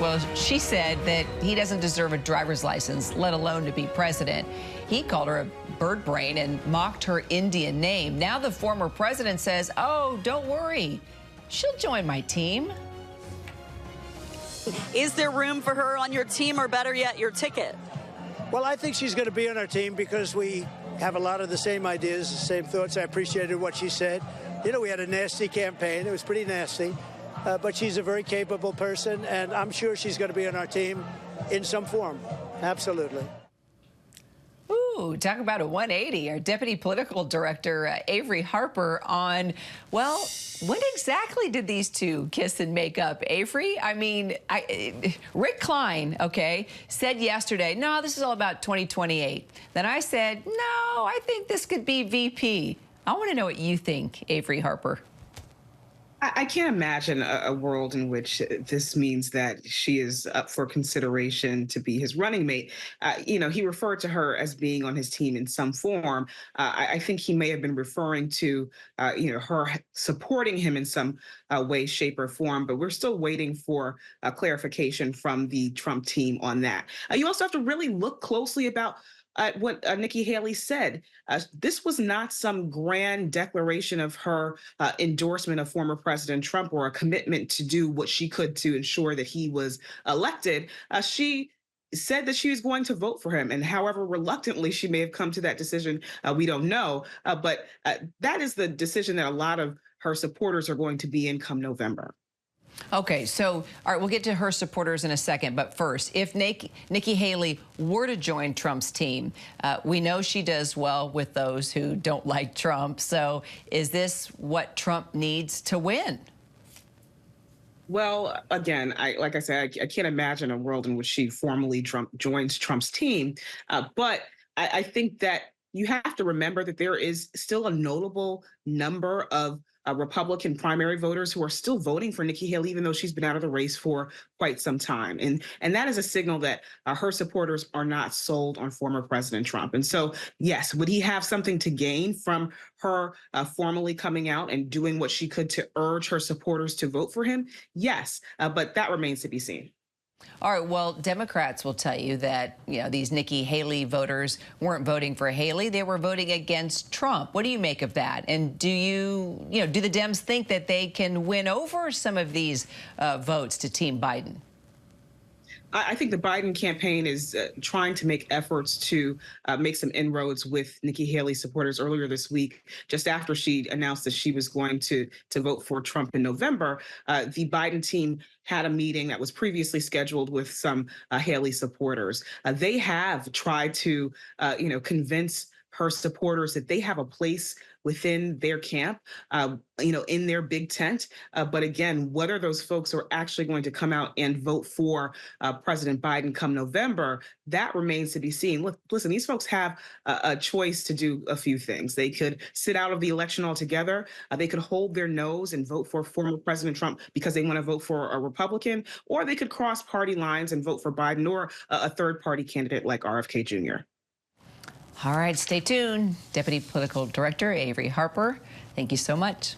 Well, she said that he doesn't deserve a driver's license, let alone to be president. He called her a bird brain and mocked her Indian name. Now the former president says, oh, don't worry, she'll join my team. Is there room for her on your team, or better yet, your ticket? Well, I think she's going to be on our team because we have a lot of the same ideas, the same thoughts. I appreciated what she said. You know, we had a nasty campaign. It was pretty nasty. But she's a very capable person, and I'm sure she's going to be on our team in some form. Absolutely. Ooh, talk about a 180. Our deputy political director, Avery Harper, on, well, when exactly did these two kiss and make up? Avery, I mean, Rick Klein, okay, said yesterday, no, this is all about 2028. Then I said, no, I think this could be VP. I want to know what you think, Avery Harper. I can't imagine a world in which this means that she is up for consideration to be his running mate. You know, he referred to her as being on his team in some form. I think he may have been referring to, you know, her supporting him in some way, shape, or form. But we're still waiting for clarification from the Trump team on that. You also have to really look closely about what Nikki Haley said. This was not some grand declaration of her endorsement of former President Trump or a commitment to do what she could to ensure that he was elected. She said that she was going to vote for him, and however reluctantly she may have come to that decision, we don't know. But that is the decision that a lot of her supporters are going to be in come November. Okay, so, all right, we'll get to her supporters in a second, but first, if Nikki Haley were to join Trump's team, we know she does well with those who don't like Trump, so is this what Trump needs to win? Well, again, like I said, I can't imagine a world in which she formally joins Trump's team, but I think that you have to remember that there is still a notable number of Republican primary voters who are still voting for Nikki Haley, even though she's been out of the race for quite some time. And that is a signal that her supporters are not sold on former President Trump. And so, yes, would he have something to gain from her formally coming out and doing what she could to urge her supporters to vote for him? Yes, but that remains to be seen. All right, well, Democrats will tell you that, you know, these Nikki Haley voters weren't voting for Haley. They were voting against Trump. What do you make of that? And do do the Dems think that they can win over some of these votes to Team Biden? I think the Biden campaign is trying to make efforts to make some inroads with Nikki Haley supporters earlier this week, just after she announced that she was going to vote for Trump in November. The Biden team had a meeting that was previously scheduled with some Haley supporters. They have tried to, convince her supporters that they have a place within their camp, in their big tent. But again, whether those folks are actually going to come out and vote for President Biden come November, that remains to be seen. Look, listen, these folks have a choice to do a few things. They could sit out of the election altogether. They could hold their nose and vote for former President Trump because they want to vote for a Republican, or they could cross party lines and vote for Biden or a third party candidate like RFK Jr. All right, stay tuned. Deputy Political Director Avery Harper, thank you so much.